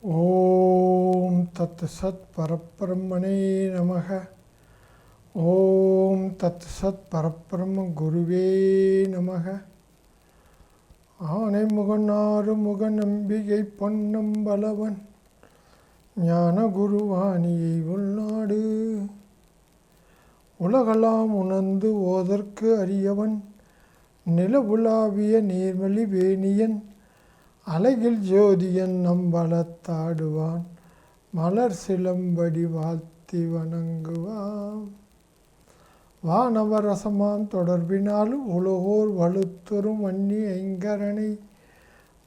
ஓம் தத் சத் பரபிரம்மணே நமக. ஓம் தத் சத் பரபிரம்ம குருவே நமக. ஆனை முகன் ஆறு முக நம்பிகை பொன்னம்பலவன் ஞான குருவாணியை உள்நாடு உலகலாம் உணர்ந்து ஓதற்கு அறியவன் நிலவுலாவிய நீர்மலி வேணியன் அழகில் ஜோதியன் நம்பலத்தாடுவான் மலர் சிலம்படி வாழ்த்தி வணங்குவான். வானவரசமாம் தொடர்பினால் உலகோர் வலுத்தொரும் வன்னி ஐங்கரனை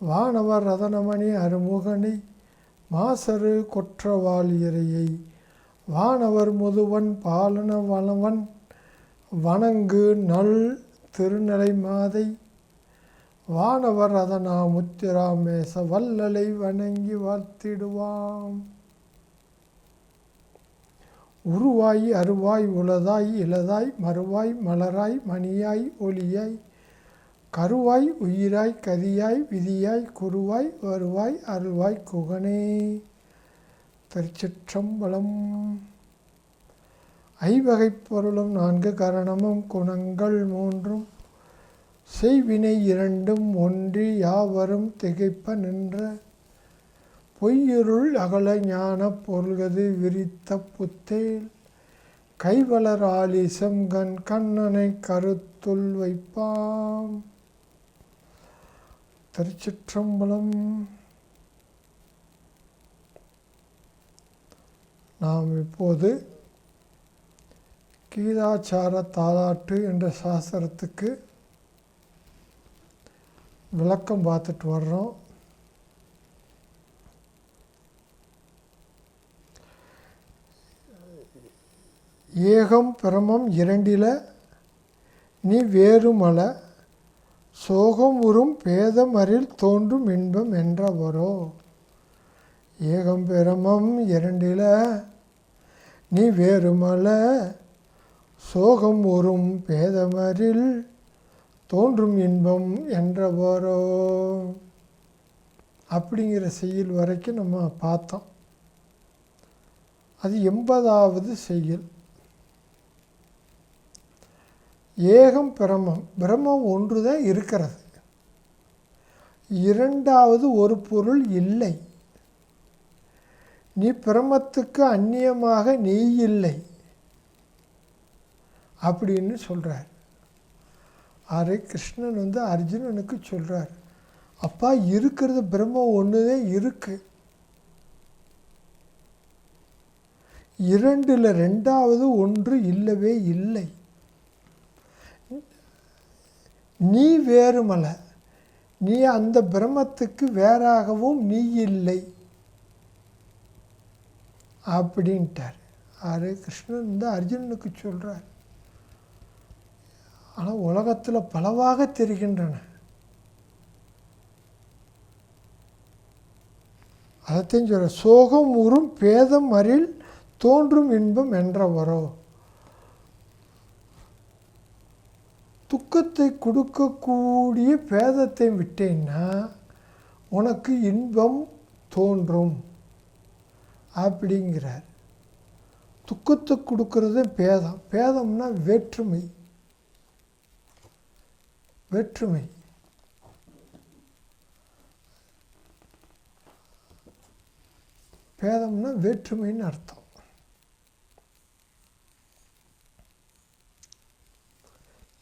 வானவர் ரதனமணி அருமுகனை மாசரு கொற்றவாளியரையை வானவர் முதுவன் பாலன வனவன் வணங்கு நல் திருநலை மாதை வானவர் ரதனா முத்திராமேச வல்லலை வணங்கி வாழ்த்திடுவாம். உருவாய் அருவாய் உளதாய் இளதாய் மறுவாய் மலராய் மணியாய் ஒளியாய் கருவாய் உயிராய் கதியாய் விதியாய் குருவாய் வருவாய் அருள்வாய் குகனே. திருச்சிற்றம்பலம். ஐவகைப் பொருளும் 4 கரணமும் குணங்கள் 3 செய்வினை 2 ஒன்றி யாவரும் திகைப்ப நின்ற பொய்யிருள் அகல ஞான பொருள்கது விரித்த புத்தேல் கைவளர் ஆலிசம் கண்ணனை கருத்துள் வைப்பாம். திருச்சிற்றம்பலம். நாம் இப்போது கீதாச்சார தாலாட்டு என்ற சாஸ்திரத்துக்கு விளக்கம் பார்த்துட்டு வர்றோம். ஏகம் பிரமம் 2 நீ வேறுமல சோகம் உறும் பேதமரில் தோன்றும் இன்பம் என்றவரோ. ஏகம் பிரமம் 2 நீ வேறுமல சோகம் உறும் பேதமரில் தோன்றும் இன்பம் என்றவரோ அப்படிங்கிற செய்யுள் வரைக்கும் நம்ம பார்த்தோம். அது 80வது செய்யுள். ஏகம் பிரமம், பிரம்மம் ஒன்று தான் இருக்கிறது. 2வது ஒரு பொருள் இல்லை. நீ பிரமத்துக்கு அந்நியமாக நீ இல்லை அப்படின்னு சொல்கிறார். கிருஷ்ணன் அர்ஜுனனுக்கு சொல்கிறார், அப்பா இருக்கிறது பிரம்மம் ஒன்று தான் இருக்குது. 2ல் 2வது ஒன்று இல்லவே இல்லை. நீ வேறுமல, நீ அந்த பிரம்மத்துக்கு வேறாகவும் நீ இல்லை அப்படின்ட்டார். கிருஷ்ணன் அர்ஜுனனுக்கு சொல்கிறார். ஆனால் உலகத்தில் பலவாக தெரிகின்றன. அதைத்தான் சொல்ற, சோகம் உறும் பேதம் அரில் தோன்றும் இன்பம் என்றவரோ. துக்கத்தை கொடுக்கக்கூடிய பேதத்தை விட்டேன்னா உனக்கு இன்பம் தோன்றும் அப்படிங்கிறார். துக்கத்தை கொடுக்கறது பேதம். பேதம்னா வேற்றுமை. வேற்றுமை. பேதம்னா வேற்றுமைன்னு அர்த்தம்.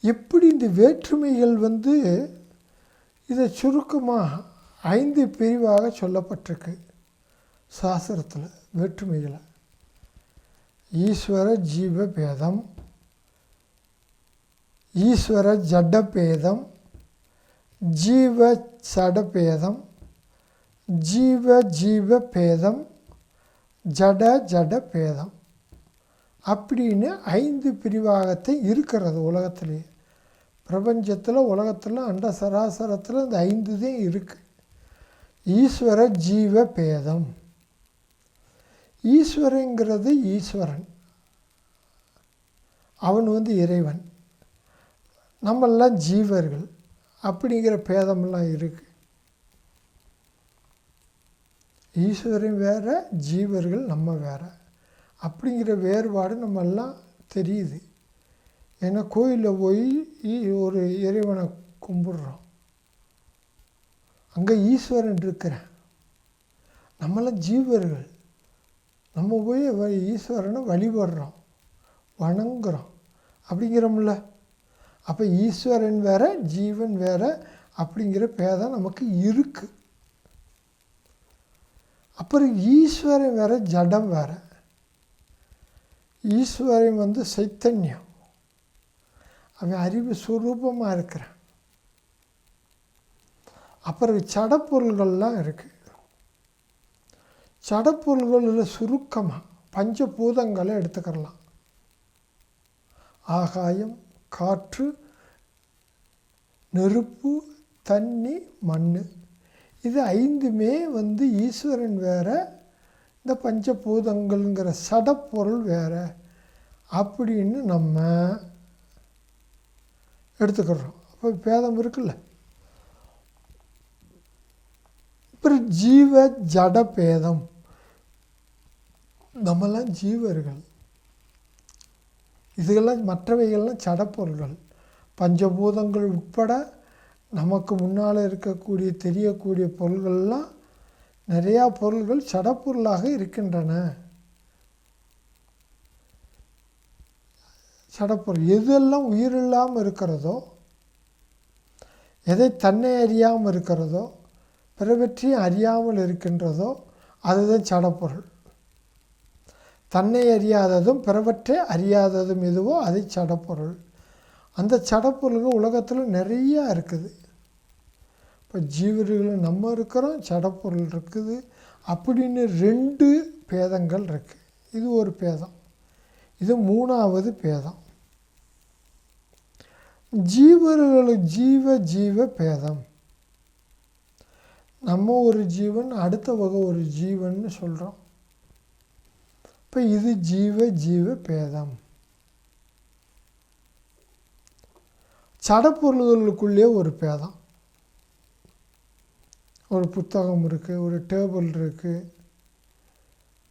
எப்படி இந்த வேற்றுமைகள் இதை சுருக்கமாக 5 பிரிவாக சொல்லப்பட்டிருக்கு சாஸ்திரத்தில். வேற்றுமைகளை ஈஸ்வர ஜீவ பேதம், ஈஸ்வர ஜடபேதம், ஜீவ சடபேதம், ஜீவ ஜீவ பேதம், ஜட ஜட பேதம் அப்படின்னு 5 பிரிவாகத்தை இருக்கிறது உலகத்திலேயே. பிரபஞ்சத்தில் உலகத்தில் அண்ட சராசரத்தில் இந்த 5 தான் இருக்குது. ஈஸ்வர ஜீவ பேதம். ஈஸ்வரங்கிறது ஈஸ்வரன், அவன் இறைவன். நம்மெல்லாம் ஜீவர்கள் அப்படிங்கிற பேதமெல்லாம் இருக்குது. ஈஸ்வரன் வேறு, ஜீவர்கள் நம்ம வேறு அப்படிங்கிற வேறுபாடு நம்மெல்லாம் தெரியுது. ஏன்னா கோயிலில் போய் ஒரு இறைவனை கும்பிட்றோம், அங்கே ஈஸ்வரன் இருக்கிறேன், நம்மளாம் ஜீவர்கள், நம்ம போய் ஈஸ்வரனை வழிபடுறோம், வணங்குறோம் அப்படிங்கிறோம்ல. அப்போ ஈஸ்வரன் வேறு, ஜீவன் வேறு அப்படிங்கிற பேதம் நமக்கு இருக்குது. அப்புறம் ஈஸ்வரன் வேறு, ஜடம் வேறு. ஈஸ்வரன் சைத்தன்யம், அவன் அறிவு சுரூபமாக இருக்கிறான். அப்புறம் சடப்பொருள்கள்லாம் இருக்குது. சடப்பொருள்களில் சுருக்கமாக பஞ்சபூதங்களை எடுத்துக்கலாம். ஆகாயம், காற்று, நெருப்பு, தண்ணி, மண். இது 5மே ஈஸ்வரன் வேறு, இந்த பஞ்சபூதங்கள்ங்கிற சடப்பொருள் வேறு அப்படின்னு நம்ம எடுத்துக்கிறோம். அப்போ பேதம் இருக்குல்ல. அப்புறம் ஜீவ ஜட பேதம். நம்மெல்லாம் ஜீவர்கள், இதுகெல்லாம் மற்றவைகள்லாம் சடப்பொருள்கள். பஞ்சபூதங்கள் உட்பட நமக்கு முன்னால் இருக்கக்கூடிய தெரியக்கூடிய பொருள்கள்லாம் நிறையா பொருள்கள் சடப்பொருளாக இருக்கின்றன. சடப்பொருள் எதெல்லாம் உயிரில்லாமல் இருக்கிறதோ, எதை தன்னை அறியாமல் இருக்கிறதோ, பிறவற்றையும் அறியாமல் இருக்கின்றதோ அதுதான் சடப்பொருள். தன்னை அறியாததும் பிறவற்றை அறியாததும் எதுவோ அதை சடப்பொருள். அந்த சடப்பொருள்கள் உலகத்தில் நிறையா இருக்குது. இப்போ ஜீவர்களும் நம்ம இருக்கிறோம், சடப்பொருள் இருக்குது அப்படின்னு 2 பேதங்கள் இருக்குது. இது ஒரு பேதம். இது 3வது பேதம். ஜீவ பேதம். நம்ம ஒரு ஜீவன், அடுத்த வகை ஒரு ஜீவன்னு சொல்கிறோம். இப்போ இது ஜீவ பேதம். சடப்பொருள்களுக்குள்ளே ஒரு பேதம். ஒரு புத்தகம் இருக்குது, ஒரு டேபிள் இருக்குது,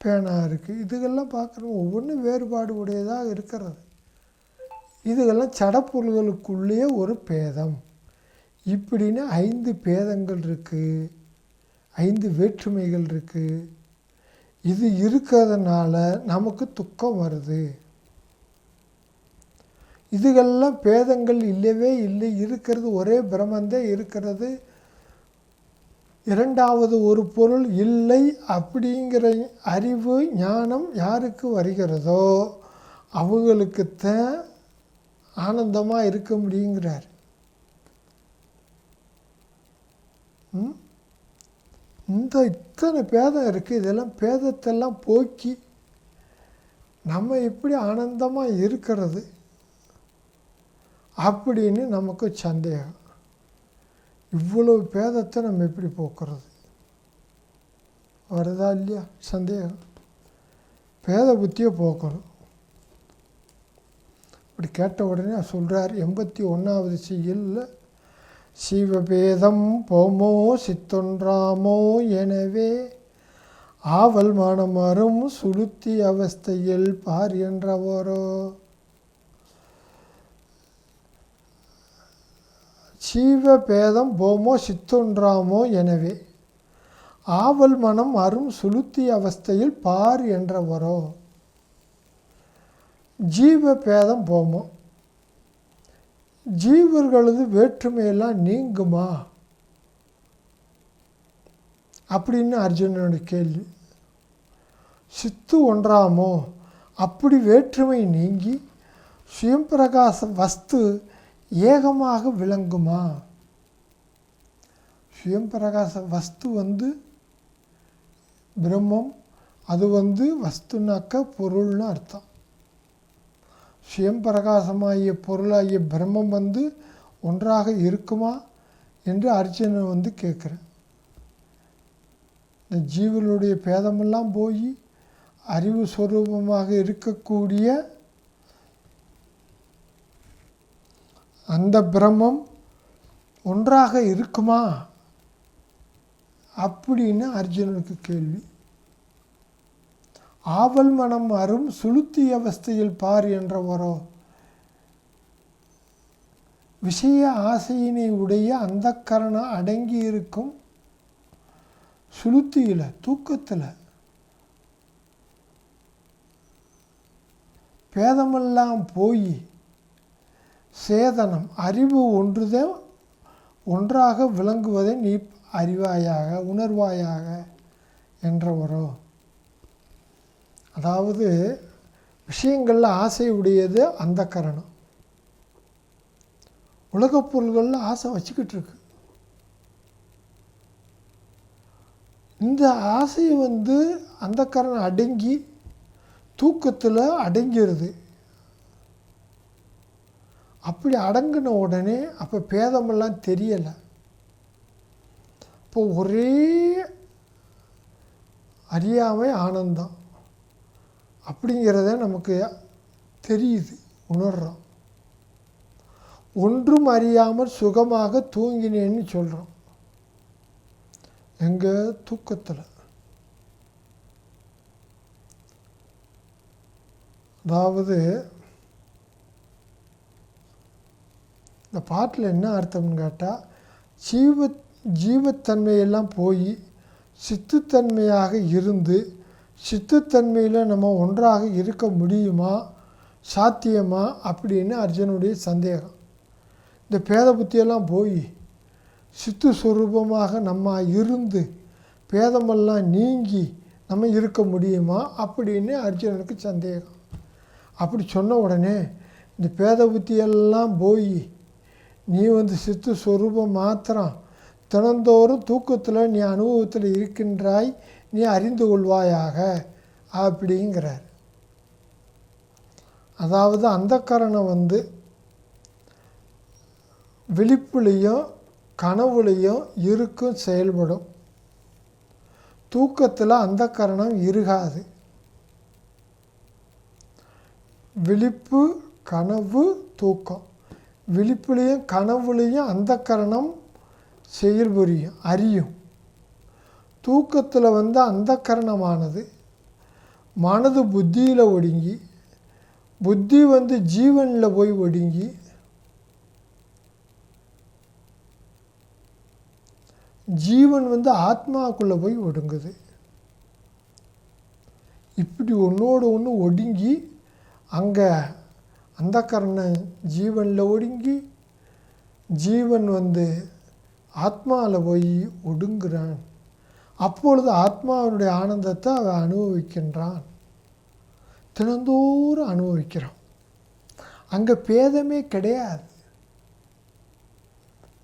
பேனா இருக்குது. இதுகெல்லாம் பார்க்குறோம், ஒவ்வொன்றும் வேறுபாடு உடையதாக இருக்கிறது. இதுகெல்லாம் சடப்பொருள்களுக்குள்ளேயே ஒரு பேதம். இப்படின்னு 5 பேதங்கள் இருக்குது, 5 வேற்றுமைகள் இருக்குது. இது இருக்கிறதுனால நமக்கு துக்கம் வருது. இதுகெல்லாம் பேதங்கள் இல்லவே இல்லை, இருக்கிறது ஒரே பிரம்மந்தே இருக்கிறது. இரண்டாவது ஒரு பொருள் இல்லை அப்படிங்கிற அறிவு ஞானம் யாருக்கு வருகிறதோ அவங்களுக்குத்தான் ஆனந்தமாக இருக்க முடியுங்கிறார். இத்தனை பேதம் இருக்குது. இதெல்லாம் பேதத்தெல்லாம் போக்கி நம்ம எப்படி ஆனந்தமாக இருக்கிறது அப்படின்னு நமக்கு சந்தேகம். இவ்வளவு பேதத்தை நம்ம எப்படி போக்குறது? வருதா இல்லையா சந்தேகம்? பேத புத்தியை போக்கணும். இப்படி கேட்ட உடனே சொல்கிறார் 81வது செய்யுளில், சிவபேதம் போமோ சித்தொன்றாமோ எனவே ஆவல் மனமரும் சுளுத்தி அவஸ்தையில் பார் என்றவரோ. சீவபேதம் போமோ சித்தொன்றாமோ எனவே ஆவல் மனம் அரும் சுளுத்தி அவஸ்தையில் பார் என்றவரோ. ஜீவபேதம் போமோ, ஜீவர்களது வேற்றுமையெல்லாம் நீங்குமா அப்படின்னு அர்ஜுனனுடைய கேள்வி. சித்து ஒன்றாமோ, அப்படி வேற்றுமை நீங்கி சுயம்பிரகாச வஸ்து ஏகமாக விளங்குமா? சுயம்பிரகாச வஸ்து பிரம்மம், அது வஸ்துனாக்க பொருள்னு அர்த்தம். சுயம்பிரகாசமாகிய பொருளாகிய பிரம்மம் ஒன்றாக இருக்குமா என்று அர்ஜுனன் கேட்குறேன். இந்த ஜீவனுடைய பேதமெல்லாம் போய் அறிவு ஸ்வரூபமாக இருக்கக்கூடிய அந்த பிரம்மம் ஒன்றாக இருக்குமா அப்படின்னு அர்ஜுனனுக்கு கேள்வி. ஆவல் மனம் அரும் சுளுத்தி அவஸ்தையில் பார் என்றவரோ, விஷய ஆசையினை உடைய அந்த கரணம் அடங்கி இருக்கும் சுளுத்தியில், தூக்கத்தில் பேதமெல்லாம் போய் சேதனம் அறிவு ஒன்றாக விளங்குவதை நீ அறிவாயாக உணர்வாயாக என்றவரோ. அதாவது விஷயங்களில் ஆசை உடையது அந்த கரணம். உலகப் பொருள்களில் ஆசை வச்சுக்கிட்டு இருக்கு. இந்த ஆசையை அந்த கரணம் அடங்கி தூக்கத்தில் அடங்கிடுது. அப்படி அடங்கின உடனே அப்போ பேதமெல்லாம் தெரியலை. இப்போ ஒரே அறியாமை ஆனந்தம் அப்படிங்கிறத நமக்கு தெரியுது, உணர்கிறோம். ஒன்றும் அறியாமல் சுகமாக தூங்கினேன்னு சொல்கிறோம். எங்கள் தூக்கத்தில். அதாவது இந்த பாட்டில் என்ன அர்த்தம்னு கேட்டால், ஜீவத்தன்மையெல்லாம் போய் சித்துத்தன்மையாக இருந்து சித்துத்தன்மையில் நம்ம ஒன்றாக இருக்க முடியுமா, சாத்தியமா அப்படின்னு அர்ஜுனுடைய சந்தேகம். இந்த பேத புத்தியெல்லாம் போய் சித்து சுரூபமாக நம்ம இருந்து பேதமெல்லாம் நீங்கி நம்ம இருக்க முடியுமா அப்படின்னு அர்ஜுனனுக்கு சந்தேகம். அப்படி சொன்ன உடனே இந்த பேத புத்தியெல்லாம் போய் நீ சித்து சொரூபம் மாத்திரம் தினந்தோறும் தூக்கத்தில் நீ அனுபவத்தில் இருக்கின்றாய், நீ அறிந்து கொள்வாயாக அப்படிங்கிறார். அதாவது அந்த கரணம் விழிப்புலையும் கனவுலையும் இருக்கும், செயல்படும். தூக்கத்தில் அந்த கரணம் இருக்காது. விழிப்பு, கனவு, தூக்கம். விழிப்புலையும் கனவுலையும் அந்த கரணம் செயல்புரியும், அறியும். தூக்கத்தில் அந்த கரணமானது மனது புத்தியில் ஒடுங்கி, புத்தி ஜீவனில் போய் ஒடுங்கி, ஜீவன் ஆத்மாவுக்குள்ளே போய் ஒடுங்குது. இப்படி ஒன்றோடு ஒன்று ஒடுங்கி அங்கே அந்த கரணம் ஜீவனில் ஒடுங்கி, ஜீவன் ஆத்மாவில் போய் ஒடுங்குறான். அப்பொழுது ஆத்மாவினுடைய ஆனந்தத்தை அவன் அனுபவிக்கின்றான். தினந்தோறும் அனுபவிக்கிறான். அங்கே பேதமே கிடையாது.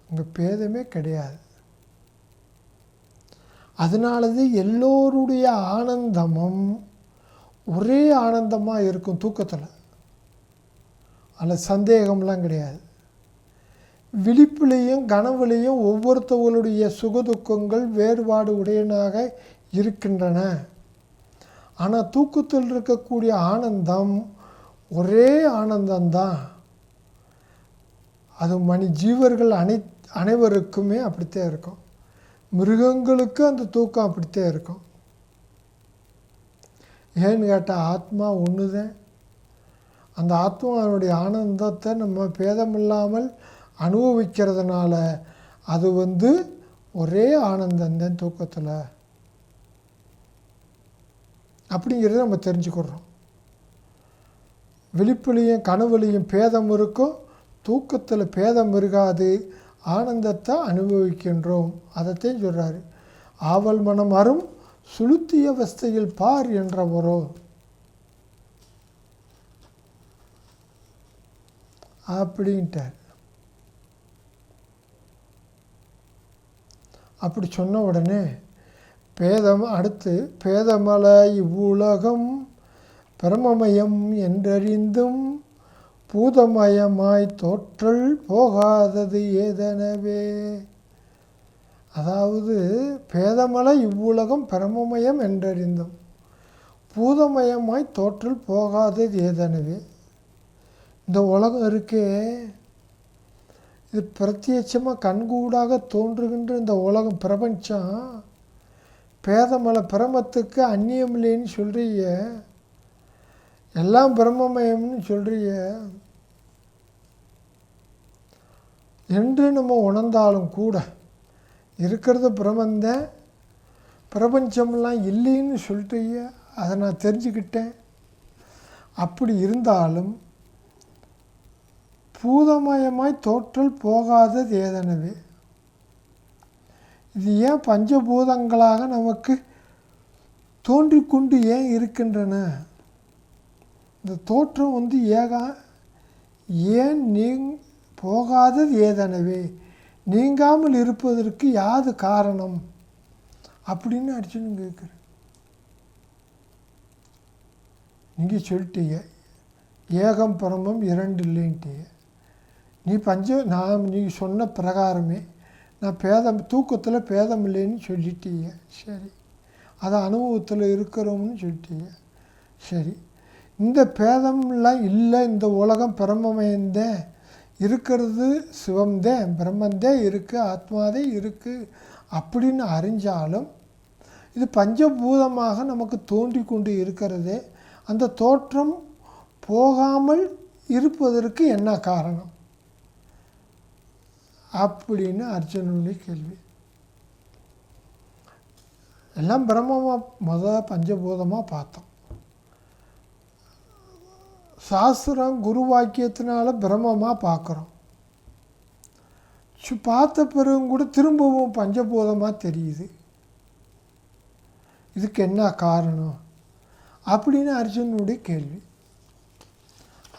அங்கே பேதமே கிடையாது. அதனாலது எல்லோருடைய ஆனந்தமும் ஒரே ஆனந்தமாக இருக்கும் தூக்கத்தில். அதில் சந்தேகம்லாம் கிடையாது. விழிப்புலையும் கனவுலையும் ஒவ்வொருத்தவர்களுடைய சுகதுக்கங்கள் வேறுபாடு உடையனாக இருக்கின்றன. ஆனால் தூக்கத்தில் இருக்கக்கூடிய ஆனந்தம் ஒரே ஆனந்தம்தான். அது ஜீவர்கள் அனைவருக்குமே அப்படித்தான் இருக்கும். மிருகங்களுக்கு அந்த தூக்கம் அப்படித்தான் இருக்கும். ஏன்னு கேட்டால் ஆத்மா ஒன்று தான். அந்த ஆத்மாவுடைய ஆனந்தத்தை நம்ம பேதமில்லாமல் அனுபவிக்கிறதுனால அது ஒரே ஆனந்தந்தான் தூக்கத்தில் அப்படிங்கிறத நம்ம தெரிஞ்சுக்கிறோம். விழிப்புலையும் கனவுலையும் பேதம் இருக்கும், தூக்கத்தில் பேதம் இருக்காது, ஆனந்தத்தை அனுபவிக்கின்றோம். அதைத்தான் சொல்கிறாரு. ஆவல் மனம் அரும் சுளுத்தி அவஸ்தையில் பார் என்றவரோ அப்படின்ட்டார். அப்படி சொன்ன உடனே அடுத்து பேதமல இவ்வுலகம் பிரமமயம் என்றறிந்தும் பூதமயமாய் தோற்றல் போகாதது ஏதெனவே. அதாவது பேதமல இவ்வுலகம் பிரமமயம் என்றறிந்தும் பூதமயமாய் தோற்றல் போகாதது ஏதெனவே. இந்த உலகம் இருக்கே, இது பிரத்யட்சமாக கண்கூடாக தோன்றுகின்ற இந்த உலகம் பிரபஞ்சம் பேதமலை பிரமத்துக்கு அந்நியம் இல்லைன்னு சொல்கிறீங்க, எல்லாம் பிரம்மமயம்னு சொல்கிறீங்க என்று நம்ம உணர்ந்தாலும் கூட இருக்கிறது பிரம்மந்தான், பிரபஞ்சமெல்லாம் இல்லைன்னு சொல்கிறீங்க. அதை நான் தெரிஞ்சுக்கிட்டேன். அப்படி இருந்தாலும் பூதமயமாய் தோற்றல் போகாதது ஏதெனவே. இது ஏன் பஞ்சபூதங்களாக நமக்கு தோன்றிக்கொண்டு ஏன் இருக்கின்றன? இந்த தோற்றம் ஏன் போகாதது ஏதெனவே, நீங்காமல் இருப்பதற்கு யாது காரணம் அப்படின்னு அர்ஜுனன் கேட்குறேன். நீங்கள் சொல்லிட்டீங்க ஏகம் பரமம் இரண்டு இல்லைன்ட்டீங்க. நீ சொன்ன பிரகாரமே நான் தூக்கத்தில் பேதம் இல்லைன்னு சொல்லிட்டீங்க. சரி, அதை அனுபவத்தில் இருக்கிறோம்னு சொல்லிட்டீங்க. சரி, இந்த பேதம்லாம் இல்லை, இந்த உலகம் பிரம்மமயந்தேன், இருக்கிறது சிவம்தேன், பிரம்மந்தே இருக்குது, ஆத்மாதே இருக்குது அப்படின்னு அறிஞ்சாலும் இது பஞ்சபூதமாக நமக்கு தோன்றி கொண்டு இருக்கிறதே, அந்த தோற்றம் போகாமல் இருப்பதற்கு என்ன காரணம் அப்படின்னு அர்ஜுனனுடைய கேள்வி. எல்லாம் பிரம்மமாக பஞ்சபூதமாக பார்த்தோம். சாஸ்திரம் குரு வாக்கியத்தினால பிரம்மமாக பார்க்குறோம். பார்த்த பிறகும் கூட திரும்பவும் பஞ்சபூதமாக தெரியுது. இதுக்கு என்ன காரணம் அப்படின்னு அர்ஜுனனுடைய கேள்வி.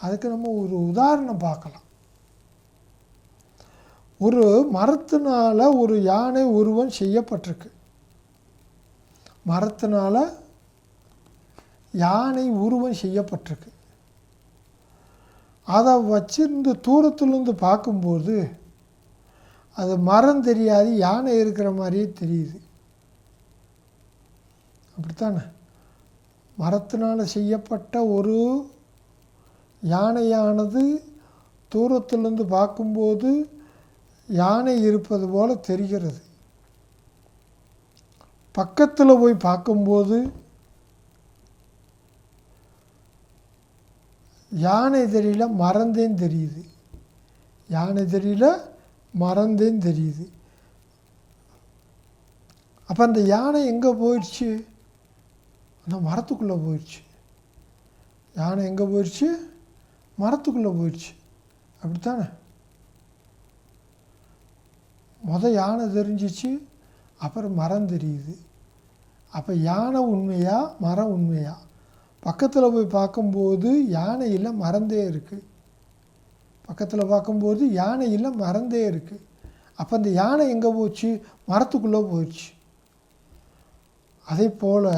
அதுக்கு நம்ம ஒரு உதாரணம் பார்க்கலாம். ஒரு மரத்தினால் ஒரு யானை உருவம் செய்யப்பட்டிருக்கு. மரத்தினால் யானை உருவம் செய்யப்பட்டிருக்கு. அதை வச்சிருந்து தூரத்துலேருந்து பார்க்கும்போது அது மரம் தெரியாது, யானை இருக்கிற மாதிரியே தெரியுது. அப்படித்தானே? மரத்தினால் செய்யப்பட்ட ஒரு யானையானது தூரத்திலிருந்து பார்க்கும்போது யானை இருப்பது போல் தெரிகிறது. பக்கத்தில் போய் பார்க்கும்போது யானை தெரியல, மறந்தேன் தெரியுது. யானை தெரியல, மறந்தேன் தெரியுது. அப்போ அந்த யானை எங்கே போயிடுச்சு? அந்த மரத்துக்குள்ளே போயிடுச்சு. யானை எங்கே போயிடுச்சு? மரத்துக்குள்ளே போயிடுச்சு. அப்படித்தானே? யானை தெரிஞ்சிச்சு, அப்புறம் மரம் தெரியுது. அப்போ யானை உண்மையா மரம் உண்மையா? பக்கத்தில் போய் பார்க்கும்போது யானை இல்லை, மறந்தே இருக்குது. பக்கத்தில் பார்க்கும்போது யானை இல்லை, மறந்தே இருக்குது. அப்போ அந்த யானை எங்கே போச்சு? மரத்துக்குள்ளே போயிடுச்சு. அதே போல்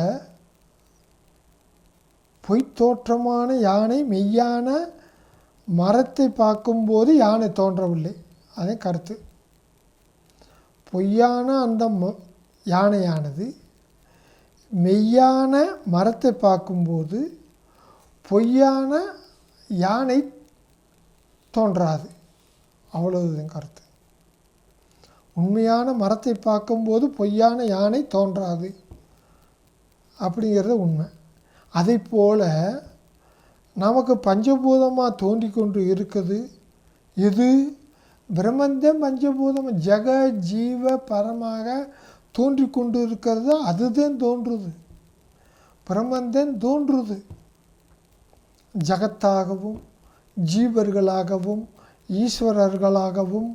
பொய்த்தோற்றமான யானை மெய்யான மரத்தை பார்க்கும்போது யானை தோன்றவில்லை. அதே கருத்து. பொய்யான அந்த யானையானது மெய்யான மரத்தை பார்க்கும்போது பொய்யான யானை தோன்றாது. அவ்வளவுதான் கருத்து. உண்மையான மரத்தை பார்க்கும்போது பொய்யான யானை தோன்றாது அப்படிங்கிறது உண்மை. அதை போல் நமக்கு பஞ்சபூதமாக தோன்றி கொண்டு இருக்குது. இது பிரம்மந்தம் பஞ்சபூதம் ஜெக ஜீவ பரமாக தோன்றி கொண்டு இருக்கிறது. அதுதான் தோன்றுது, பிரம்மந்தன் தோன்றுது. ஜகத்தாகவும் ஜீவர்களாகவும் ஈஸ்வரர்களாகவும்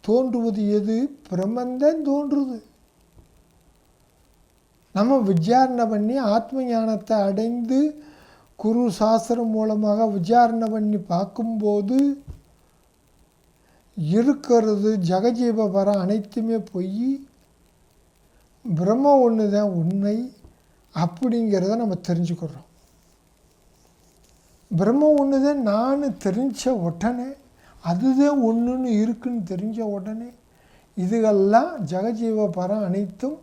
தோன்றுவது எது? பிரம்மந்தன் தோன்றுது. நம்ம விசாரணை பண்ணி ஆத்ம ஞானத்தை அடைந்து குரு சாஸ்திரம் மூலமாக விசாரணை பண்ணி பார்க்கும்போது இருக்கிறது ஜெகஜீவ வர அனைத்துமே பொய், பிரம்ம ஒன்று தான் உண்மை அப்படிங்கிறத நம்ம தெரிஞ்சுக்கிறோம். பிரம்ம ஒன்று தான் நான் தெரிஞ்ச உடனே, அதுதான் ஒன்றுன்னு இருக்குன்னு தெரிஞ்ச உடனே இதுகெல்லாம் ஜெகஜீவ பரம் அனைத்தும்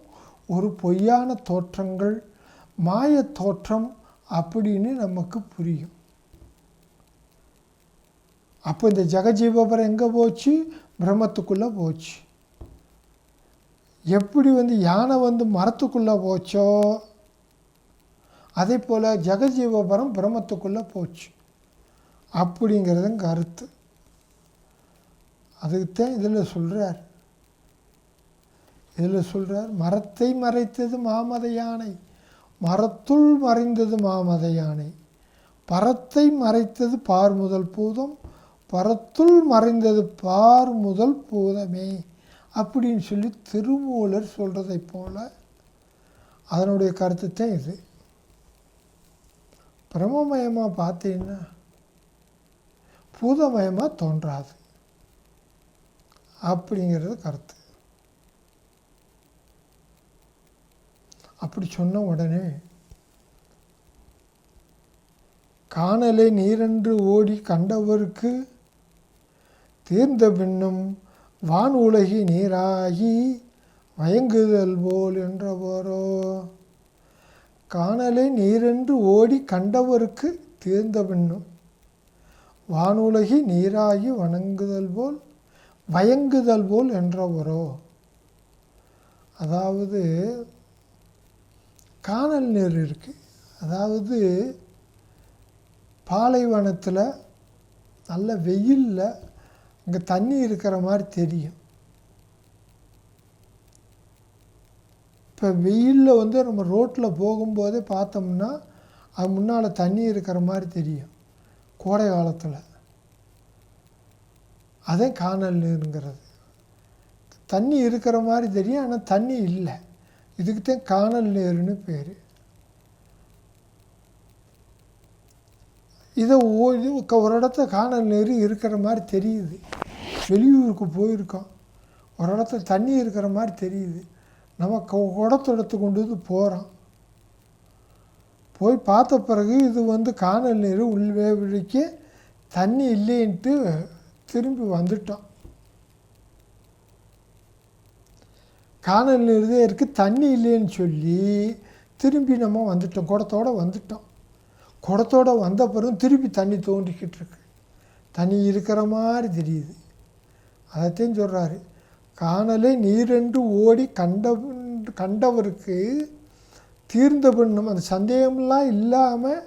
ஒரு பொய்யான தோற்றங்கள், மாய தோற்றம் அப்படின்னு நமக்கு புரியும். அப்போ இந்த ஜெகஜீவபரம் எங்கே போச்சு? பிரம்மத்துக்குள்ளே போச்சு. எப்படி யானை மரத்துக்குள்ளே போச்சோ அதே போல் ஜெகஜீவபரம் பிரம்மத்துக்குள்ளே போச்சு அப்படிங்கிறது கருத்து. அதுக்குத்தான் இதில் சொல்கிறார் மரத்தை மறைத்தது மாமத யானை, மரத்துள் மறைந்தது மாமத யானை, பரத்தை மறைத்தது பார் முதல் பூதம், பரத்துள் மறைந்தது பார் முதல் பூதமே அப்படின்னு சொல்லி திருமூலர் சொல்கிறதை போல அதனுடைய கருத்து தான் இது. பிரம்மமயமாக பார்த்தீங்கன்னா பூதமயமாக தோன்றாது அப்படிங்கிறது கருத்து. அப்படி சொன்ன உடனே காணலை நீரென்று ஓடி கண்டவருக்கு தீர்ந்த பின்னும் வான் உலகி நீராகி வயங்குதல் போல் என்றவரோ. காணலை நீரென்று ஓடி கண்டவருக்கு தீர்ந்த பின்னும் வானுலகி நீராகி வயங்குதல் போல் என்றவரோ. அதாவது காணல் நீர் இருக்குது, அதாவது பாலைவனத்தில் நல்ல வெயிலில் அங்கே தண்ணி இருக்கிற மாதிரி தெரியும். இப்போ வெயிலில் நம்ம ரோட்டில் போகும்போதே பார்த்தோம்னா அது முன்னால் தண்ணி இருக்கிற மாதிரி தெரியும் கோடை காலத்தில். அதே காணல் நீருங்கிறது தண்ணி இருக்கிற மாதிரி தெரியும், ஆனால் தண்ணி இல்லை. இதுக்குத்தான் காணல் நீர்னு பேர். இதை ஒரு இடத்துல காணல் நீர் இருக்கிற மாதிரி தெரியுது, வெளியூருக்கு போயிருக்கோம், ஒரு இடத்துல தண்ணி இருக்கிற மாதிரி தெரியுது, நம்ம குடத்தை கொண்டு போகிறோம், போய் பார்த்த பிறகு இது காணல் நீர் உள்வேவிழிக்க தண்ணி இல்லைன்ட்டு திரும்பி வந்துட்டோம். காணல் நீர் தான் இருக்குது, தண்ணி இல்லைன்னு சொல்லி திரும்பி நம்ம வந்துட்டோம், குடத்தோடு வந்துட்டோம். குடத்தோடு வந்த பிறகு திருப்பி தண்ணி தோண்டிக்கிட்டு இருக்கு, தண்ணி இருக்கிற மாதிரி தெரியுது. அதைத்தான் சொல்கிறாரு, காணலை நீரென்று ஓடி கண்டவருக்கு தீர்ந்த பின்னும் அந்த சந்தேகம்லாம் இல்லாமல்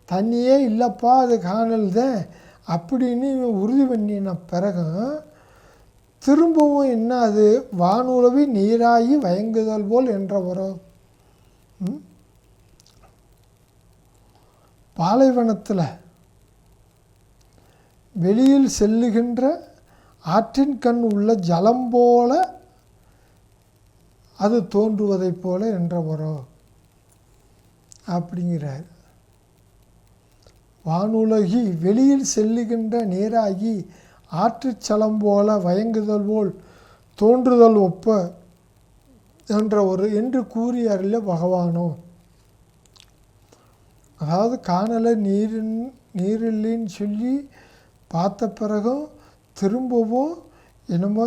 தண்ணியே இல்லைப்பா அது காணல் தான் அப்படின்னு உறுதி பண்ணின பிறகு திரும்பவும் என்ன அது வானுலவி நீராகி வயங்குதல் போல் என்றவரோ. பாலைவனத்தில் வெளியில் செல்லுகின்ற ஆற்றின் கண் உள்ள ஜலம் போல அது தோன்றுவதைப் போல என்றவரோ அப்படிங்கிறார். வானுலகி வெளியில் செல்லுகின்ற நீராகி ஆற்றுச்சலம் போல வயங்குதல் போல் தோன்றுதல் ஒப்ப என்று கூறியறில பகவானோ. அதாவது காணலை நீரில்லைன்னு சொல்லி பார்த்த பிறகும் திரும்பவும் என்னமோ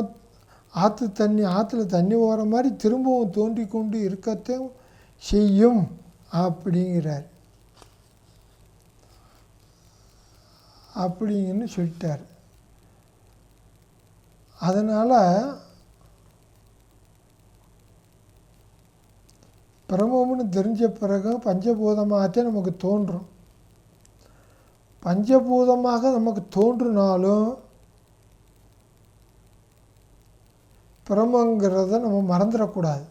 ஆற்றுல தண்ணி ஓர மாதிரி திரும்பவும் தோன்றி கொண்டு இருக்கத்தையும் செய்யும் அப்படிங்கிறார். அப்படிங்கன்னு சொல்லிட்டார். அதனால் பிரம்மம்னு தெரிஞ்ச பிறகு பஞ்சபூதமாகத்தான் நமக்கு தோன்றும். பஞ்சபூதமாக நமக்கு தோன்றினாலும் பிரம்மங்கிறத நம்ம மறந்துடக்கூடாது.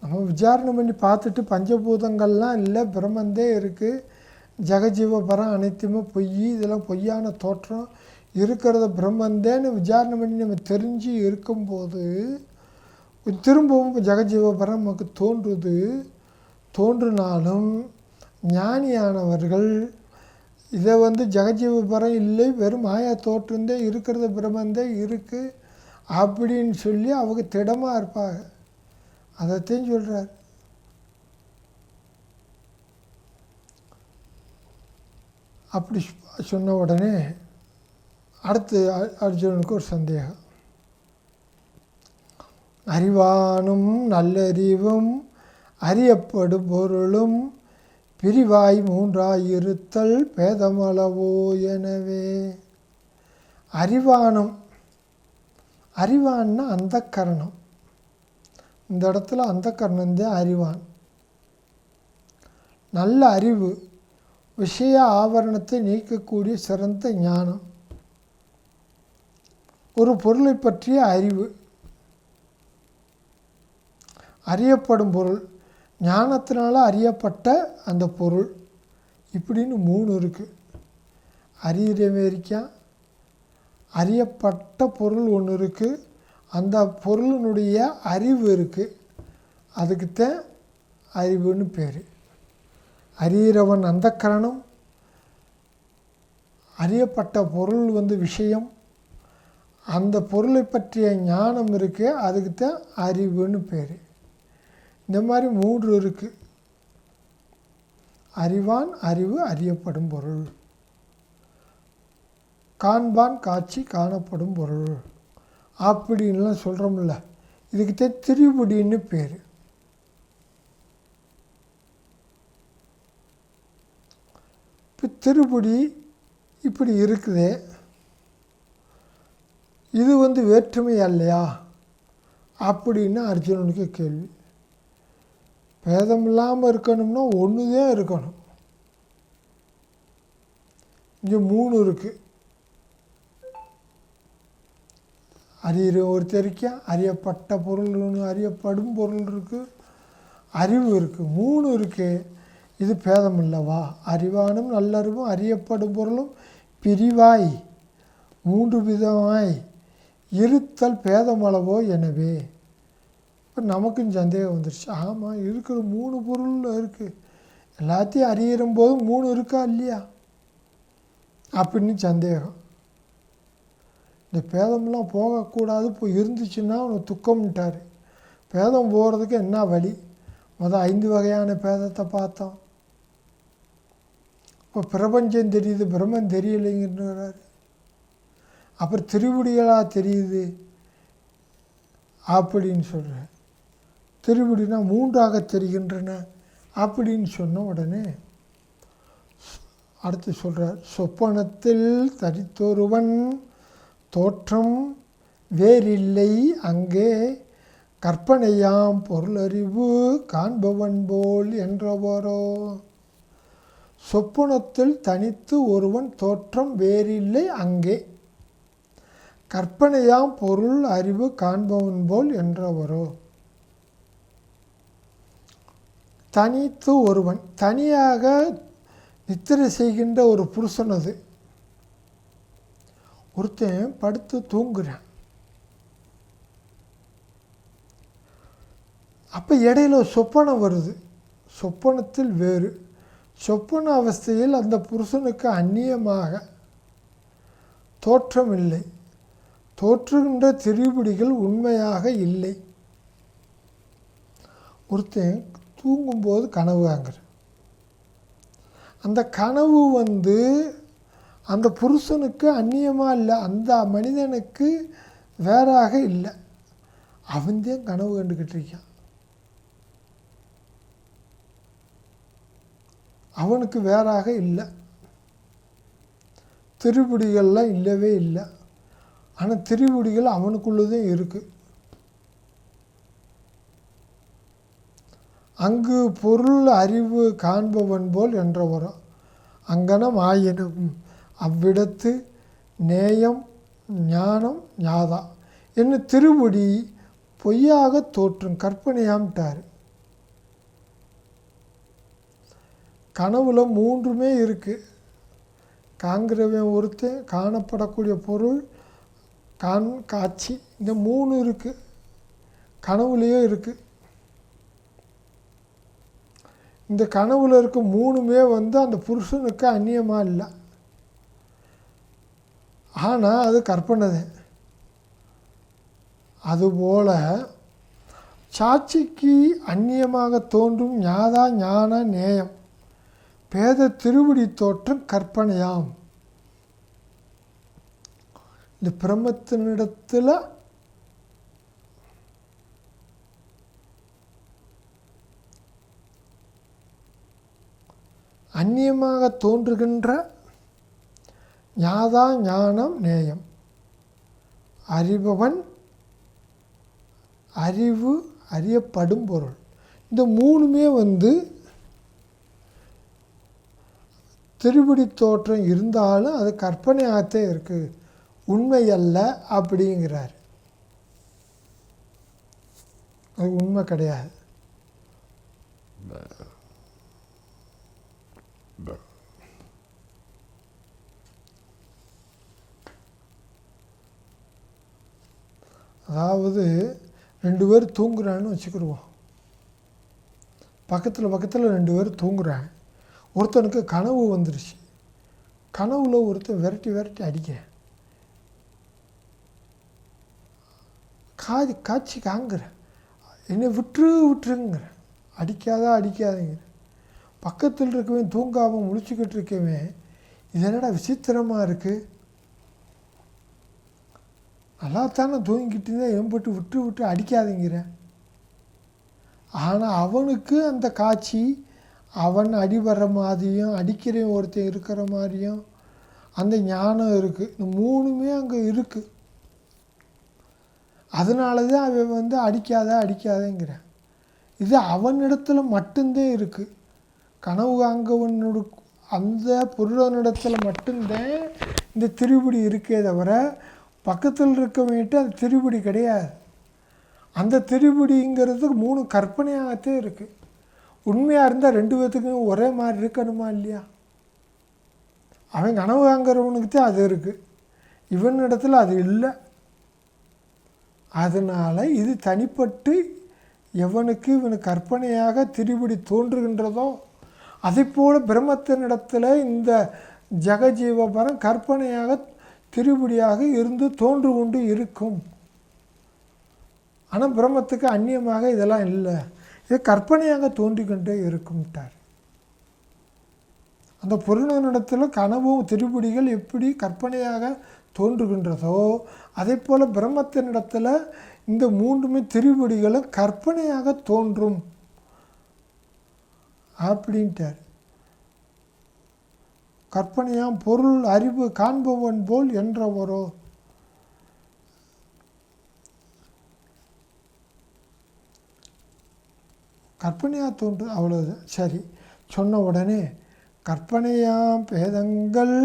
நம்ம விசாரணை பண்ணி பார்த்துட்டு பஞ்சபூதங்கள்லாம் இல்லை, பிரம்மந்தே இருக்குது, ஜெகஜீவபரம் அனைத்துமே பொய், இதெல்லாம் பொய்யான தோற்றம், இருக்கிறத பிரம்மந்தேன்னு விசாரணை பண்ணி நம்ம தெரிஞ்சு இருக்கும்போது திரும்பவும் ஜெகஜீவபரம் நமக்கு தோன்றினாலும் ஞானியானவர்கள் இதை ஜெகஜீவபரம் இல்லை, வெறும் மாயா தோற்றந்தே, இருக்கிறத பிரம்மந்தே இருக்குது அப்படின்னு சொல்லி அவங்க திடமாக இருப்பாங்க. அதைத்தான் சொல்கிறார். அப்படி சொன்ன உடனே அடுத்து அர்ஜுனனுக்கு ஒரு சந்தேகம். அறிவானும் நல்லறிவும் அறியப்படும் பொருளும் பிரிவாய் மூன்றாயிருத்தல் பேதமளவோ. எனவே அறிவானும் அறிவான்னா அந்த கரணம். இந்த இடத்துல அந்த கரணம்தான் அறிவான். நல்ல அறிவு, விஷய ஆவரணத்தை நீக்கக்கூடிய சிறந்த ஞானம், ஒரு பொருளை பற்றிய அறிவு, அறியப்படும் பொருள், ஞானத்தினால அறியப்பட்ட அந்த பொருள், இப்படின்னு 3 இருக்குது. அறியறிக்கா அறியப்பட்ட பொருள் ஒன்று இருக்குது, அந்த பொருளினுடைய அறிவு இருக்குது, அதுக்குத்தான் அறிவுன்னு பேர். அறிகிறவன் அந்த கரணம், அறியப்பட்ட பொருள் விஷயம், அந்த பொருளை பற்றிய ஞானம் இருக்குது, அதுக்குத்தான் அறிவுன்னு பேர். இந்த மாதிரி 3 இருக்குது. அறிவான், அறிவு, அறியப்படும் பொருள், காண்பான், காட்சி, காணப்படும் பொருள் அப்படின்லாம் சொல்கிறோம்ல, இதுக்குத்தான் திரிபுடின்னு பேர். இப்போ திருப்புடி இப்படி இருக்குதே, இது வேற்றுமை அல்லையா அப்படின்னு அர்ஜுனனுக்கு கேள்வி. பேதம் இல்லாமல் இருக்கணும்னா ஒன்று தான் இருக்கணும். இங்கே 3 இருக்குது. அறிகிற ஒருத்தரிக்கா அறியப்பட்ட பொருள் ஒன்று, அறியப்படும் பொருள் இருக்குது, அறிவு இருக்குது, 3 இருக்குது. இது பேதம் இல்லவா? அறிவானும் நல்லறிவும் அறியப்படும் பொருளும் பிரிவாய் 3 விதமாய் இருத்தல் பேதமளவோ. எனவே இப்போ நமக்கும் சந்தேகம் வந்துடுச்சு. ஆமாம், இருக்கிற 3 பொருள் இருக்குது, எல்லாத்தையும் அறியிற போது 3 இருக்கா இல்லையா அப்படின்னு சந்தேகம். இந்த பேதம்லாம் போகக்கூடாது, இப்போ இருந்துச்சுன்னா அவனை துக்கம்ட்டார். பேதம் போகிறதுக்கு என்ன வழி? 5 வகையான பேதத்தை பார்த்தோம். இப்போ பிரபஞ்சம் தெரியுது, பிரம்மன் தெரியலைங்கிறாரு. அப்புறம் திருவடிகளாக தெரியுது அப்படின்னு சொல்கிறேன். திருவடினா 3ஆக தெரிகின்றன அப்படின்னு சொன்ன உடனே அடுத்து சொல்கிறார், சொப்பனத்தில் தரித்தொருவன் தோற்றம் வேறில்லை அங்கே கற்பனையாம் பொருளறிவு காண்பவன் போல் என்றவரோ. சொப்பனத்தில் தனித்து ஒருவன் தோற்றம் வேறில்லை அங்கே கற்பனையாம் பொருள் அறிவு காண்பவன் போல் என்றவரோ. தனித்து ஒருவன், தனியாக நித்திரை செய்கின்ற ஒரு புருஷன். அது ஒருத்தன் படுத்து தூங்குறான். அப்போ இடையில சொப்பனம் வருது. சொப்பனத்தில் வேறு, சொப்பன அவஸ்தையில் அந்த புருஷனுக்கு அந்நியமாக தோற்றம் இல்லை, தோற்றுகின்ற திரிபுடிகள் உண்மையாக இல்லை. ஒருத்தன் தூங்கும்போது கனவு காண்கிற, அந்த கனவு அந்த புருஷனுக்கு அந்நியமாக இல்லை, அந்த மனிதனுக்கு வேறாக இல்லை, அவன்தான் கனவு கண்டுக்கிட்டு இருக்கான். அவனுக்கு வேறாக இல்லை, திரிபுடிகள்லாம் இல்லவே இல்லை. ஆனால் திரிபுடிகள் அவனுக்குள்ளதே இருக்குது. அங்கு பொருள் அறிவு காண்பவன் போல் என்றவரோ. அங்கனம் ஆயினும் அவ்விடத்து நேயம் ஞானம் ஞாதா என்ன திருபுடி பொய்யாக தோற்றும் கற்பனையாம்ட்டார். கனவுல 3மே இருக்குது. காண்கிறவன் ஒருத்தன், காணப்படக்கூடிய பொருள், காட்சி, இந்த 3 இருக்குது. கனவுலேயே இருக்குது. இந்த கனவுல இருக்க 3மே அந்த புருஷனுக்கு அந்நியமாக இல்லை. ஆனால் அது கற்பனை தான். அதுபோல் சாட்சிக்கு அந்நியமாக தோன்றும் ஞாதா ஞான நேயம் பேத திருவடி தோற்றம் கற்பனையாம். இந்த பிரம்மத்தினிடத்தில் அந்நியமாக தோன்றுகின்ற ஞாதா ஞானம் நேயம் அறிபவன் அறிவு, அறியப்படும் பொருள். இந்த மூணுமே வந்து திருப்படி தோற்றம் இருந்தாலும் அது கற்பனையாகத்தே இருக்குது, உண்மை அல்ல அப்படிங்கிறார். அது உண்மை கிடையாது. அதாவது 2 பேர் தூங்குறான்னு வச்சுக்கிடுவோம். பக்கத்தில் 2 பேர் தூங்குறாங்க. ஒருத்தனுக்கு கனவு வந்துருச்சு. கனவுல ஒருத்தன் விரட்டி அடிக்கிறேன். காட்சி காங்குறேன், என்னை விட்டுருங்கிறேன், அடிக்காதீங்க. பக்கத்தில் இருக்கவன் தூங்காமல் முழிச்சுக்கிட்டு இருக்கவன், இது என்னடா விசித்திரமாக இருக்குது, நல்லாத்தானே தூங்கிக்கிட்டு இருந்தால் ஏன்பட்டு விட்டு அடிக்காதீங்கிறேன். ஆனால் அவனுக்கு அந்த காட்சி, அவன் அடிபடுற மாதிரியும் அடிக்கிற ஒருத்தன் இருக்கிற மாதிரியும் அந்த ஞானம் இருக்குது. இந்த மூணுமே அங்கே இருக்குது. அதனால தான் அவன் வந்து அடிக்காதேங்கிறான். இது அவனிடத்துல மட்டும்தான் இருக்குது. கனவு காங்கவனோட அந்த பொருளனிடத்தில் மட்டும்தான் இந்த திரிபுடி இருக்கே தவிர பக்கத்தில் இருக்கவன்ட்டு அது திரிபுடி கிடையாது. அந்த திரிபுடிங்கிறதுக்கு 3 கற்பனையாகத்தே இருக்குது. உண்மையாக இருந்தால் 2 பேர்த்துக்கும் ஒரே மாதிரி இருக்கணுமா இல்லையா? அவன் கனவு வாங்குறவனுக்கு தான் அது இருக்குது, இவனிடத்தில் அது இல்லை. அதனால் இது தனிப்பட்டு எவனுக்கு இவனுக்கு கற்பனையாக திரிபுடி தோன்றுகின்றதோ அதைப்போல் பிரம்மத்தினிடத்தில் இந்த ஜெகஜீவபரம் கற்பனையாக திரிபுடியாக இருந்து தோன்று கொண்டு இருக்கும். ஆனால் பிரம்மத்துக்கு அந்நியமாக இதெல்லாம் இல்லை, இது கற்பனையாக தோன்றிக்கொண்டே இருக்கும்ட்டார். அந்த பொருளினிடத்தில் கனவும் திரிபுடிகள் எப்படி கற்பனையாக தோன்றுகின்றதோ அதே போல் பிரம்மத்தினிடத்தில் இந்த 3மே திரிபுடிகளும் கற்பனையாக தோன்றும் அப்படின்ட்டார். கற்பனையாம் பொருள் அறிவு காண்பவன் போல் என்றவரோ. கற்பனையாக தோன்று, அவ்வளோதான். சரி, சொன்ன உடனே கற்பனையாம் பேதங்கள்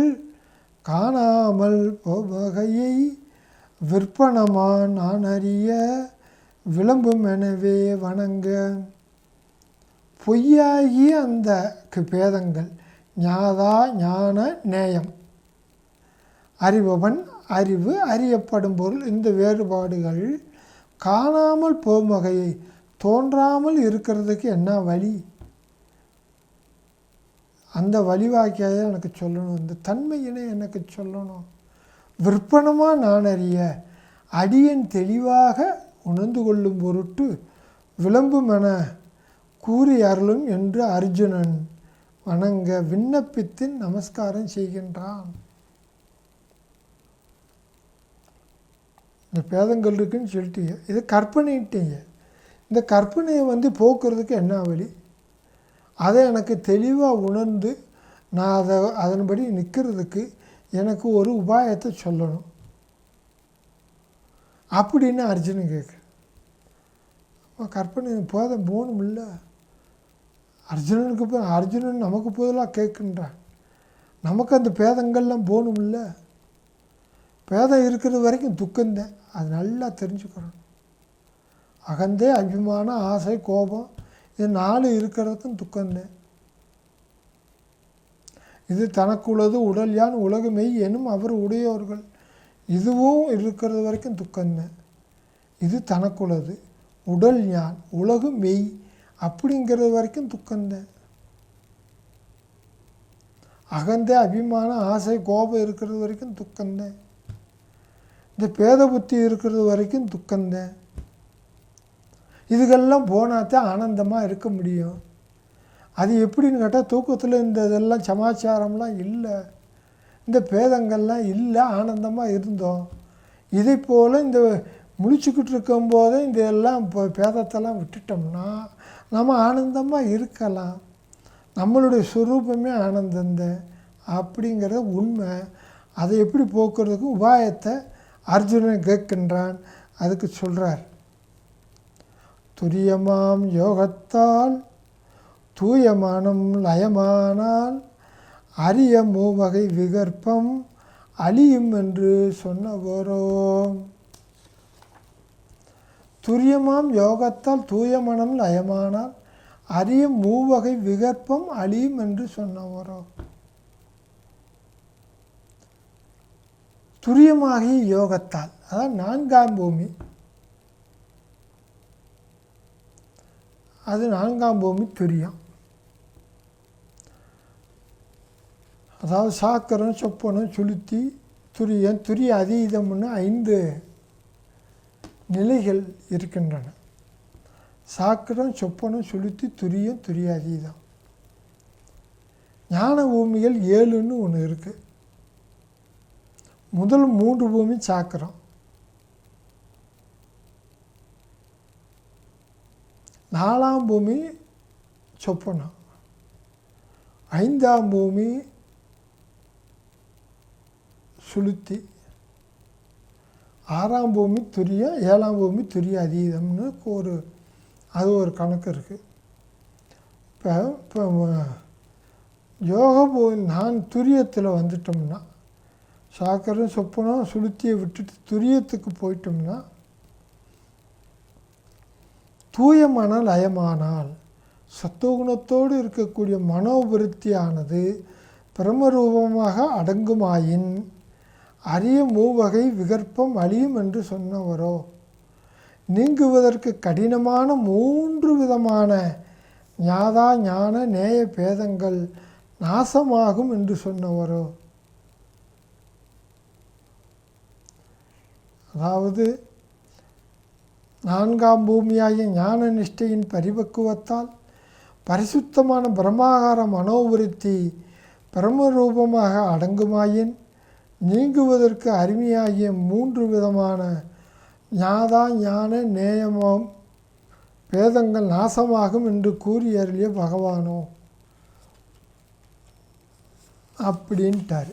காணாமல் போவகையை விற்பனமா நான் அறிய விளம்பும் எனவே வணங்க. பொய்யாகிய அந்த பேதங்கள் ஞாதா ஞான நேயம், அறிபவன் அறிவு அறியப்படும் பொருள், இந்த வேறுபாடுகள் காணாமல் போகும் வகையை தோன்றாமல் இருக்கிறதுக்கு என்ன வழி? அந்த வழிவாக்கியாக எனக்கு சொல்லணும், இந்த தன்மையினை எனக்கு சொல்லணும். விற்பனமாக நான் அறிய அடியன் தெளிவாக உணர்ந்து கொள்ளும் பொருட்டு விளம்புமென கூறி அருளும் என்று அர்ஜுனன் வணங்க விண்ணப்பித்து நமஸ்காரம் செய்கின்றான். இந்த பேதங்கள் இருக்குன்னு சொல்லிட்டீங்க, இது கற்பனைட்டீங்க. இந்த கற்பனையை வந்து போக்குறதுக்கு என்ன வழி? அதை எனக்கு தெளிவாக உணர்ந்து நான் அதன்படி நிற்கிறதுக்கு எனக்கு ஒரு உபாயத்தை சொல்லணும் அப்படின்னு அர்ஜுனன் கேட்குறேன். கற்பனை போதும் போகணும் இல்லை, அர்ஜுனன் நமக்கு போதெல்லாம் கேட்குன்றான். நமக்கு அந்த பேதங்கள்லாம் போகணும் இல்லை. பேதம் இருக்கிறது வரைக்கும் துக்கந்தேன், அது நல்லா தெரிஞ்சுக்கிறோம். அகந்தே அபிமானம் ஆசை கோபம் இது 4 இருக்கிறதுக்கும் துக்கந்தேன். இது தனக்குள்ளது உடல் யான் உலகு மெய் எனும் அவர் உடையோர்கள், இதுவும் இருக்கிறது வரைக்கும் துக்கந்தேன். இது தனக்குள்ளது உடல் யான் உலகு மெய் அப்படிங்கிறது வரைக்கும் துக்கந்தேன். அகந்தே அபிமானம் ஆசை கோபம் இருக்கிறது வரைக்கும் துக்கந்தேன். இந்த பேத புத்தி இருக்கிறது வரைக்கும் துக்கந்தேன். இதுக்கெல்லாம் போனாத்தான் ஆனந்தமாக இருக்க முடியும். அது எப்படின்னு கேட்டால் தூக்கத்தில் இந்த இதெல்லாம் சமாச்சாரம்லாம் இல்லை, இந்த பேதங்கள்லாம் இல்லை, ஆனந்தமாக இருந்தோம். இதை போல் இந்த முழிச்சுக்கிட்டு இருக்கும்போதே இந்த எல்லாம் இப்போ பேதத்தெல்லாம் விட்டுட்டோம்னா நம்ம ஆனந்தமாக இருக்கலாம். நம்மளுடைய சுரூபமே ஆனந்தந்தேன் அப்படிங்கிறது உண்மை. அதை எப்படி போக்குறதுக்கு உபாயத்தை அர்ஜுனன் கேட்கின்றான். அதுக்கு சொல்கிறார், துரியமாம் யோகத்தால் தூய மனம் லயமானால் அரிய மூவகை விகற்பம் அழியும் என்று சொன்னவரோ. துரியமாம் யோகத்தால் தூய மனம் லயமானால் அரிய மூவகை விகற்பம் அழியும் என்று சொன்னவரோ. துரியமாகிய யோகத்தால், அதான் 4ஆம் பூமி, அது 4ஆம் பூமி துரியம். அதாவது சாக்கரம், சொப்பனம், சுளுத்தி, துரியம், துரிய அதீதம்னு 5 நிலைகள் இருக்கின்றன. சாக்கரம், சொப்பனம், சுளுத்தி, துரியம், துரிய அதீதம். ஞான பூமிகள் 7ன்னு ஒன்று இருக்குது. முதல் 3 பூமி சாக்கரம், 4ஆம் பூமி சொப்பனம், 5ஆம் பூமி சுளுத்தி, 6ஆம் பூமி துரியம், 7ஆம் பூமி துரிய அதீதம்னு அது ஒரு கணக்கு இருக்குது. இப்போ யோக நான் துரியத்தில் வந்துட்டோம்னா, சாக்கரம், சொப்பனம், சுளுத்தியை விட்டுட்டு துரியத்துக்கு போயிட்டோம்னா, தூய மன லயமானால் சத்துவகுணத்தோடு இருக்கக்கூடிய மனோவிருத்தியானது பிரமரூபமாக அடங்குமாயின் அரிய மூவகை விகற்பம் அழியும் என்று சொன்னவரோ. நீங்குவதற்கு கடினமான 3 விதமான ஞாதா ஞான நேய பேதங்கள் நாசமாகும் என்று சொன்னவரோ. அதாவது 4ஆம் பூமியாகிய ஞான நிஷ்டையின் பரிபக்குவத்தால் பரிசுத்தமான பிரம்மாகார மனோவிருத்தி பிரமரூபமாக அடங்குமாயின் நீங்குவதற்கு அருமையாகிய 3 விதமான ஞாதா ஞான நேயமாம் பேதங்கள் நாசமாகும் என்று கூறி அருளிய பகவானோ அப்படின்ட்டார்.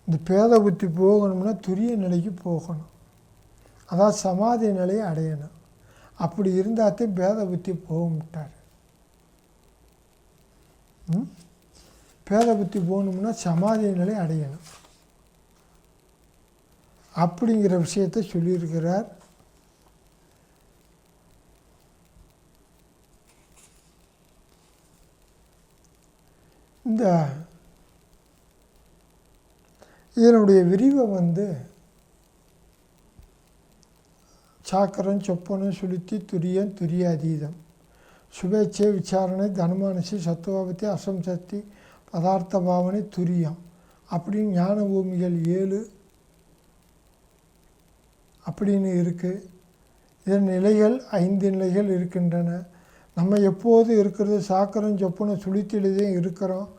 இந்த பேத புத்தி போகணும்னா துரிய நிலைக்கு போகணும், அதாவது சமாதி நிலையை அடையணும். அப்படி இருந்தால்தான் பேத புத்தி போகட்டார். பேத புத்தி போகணும்னா சமாதி நிலை அடையணும் அப்படிங்கிற விஷயத்தை சொல்லியிருக்கிறார். இதனுடைய விரிவை சாக்கரம், சொப்பனம், சுளுத்தி, துரியம், துரிய அதீதம், சுபேட்சை, விசாரணை, தனமானசி, சத்துவாபத்தி, அசம்சக்தி, பதார்த்த பாவனை, துரியம் அப்படின்னு ஞான பூமிகள் 7 அப்படின்னு இருக்குது. இதன் நிலைகள் 5 நிலைகள் இருக்கின்றன. நம்ம எப்போது இருக்கிறது சாக்கரம், சொப்பனம், சுளுத்தியில்தான் இருக்கிறோம்.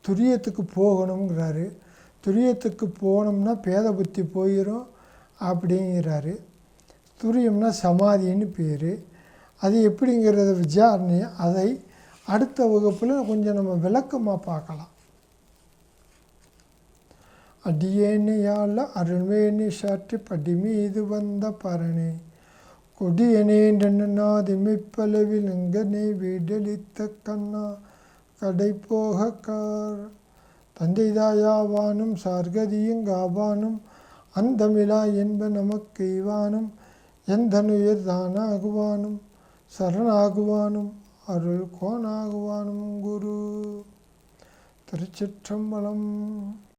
துரியத்துக்கு போகணுங்கிறாரு. துரியத்துக்கு போனோம்னா பேத புத்தி போயிடும் அப்படிங்கிறாரு. துரியம்னா சமாதின்னு பேர். அது எப்படிங்கிறத விசாரணை அதை அடுத்த வகுப்பில் கொஞ்சம் நம்ம விளக்கமாக பார்க்கலாம். அடியேனையால் அருள்வேணி சாற்றி படி மீது வந்த பரணே கொடியனேண்டனாதிமைப்பளவில் எங்கனை வீடளித்த கண்ணா கடை போக கார் தந்தைதாயாவானும் சார்கதியுங்காவானும் அந்தமிழா என்ப நமக்கு இவானும் எந்தனுயிர் தானாகுவானும் சரணாகுவானும் அருள் கோனாகுவானும் குரு. திருச்சிற்றம்பலம்.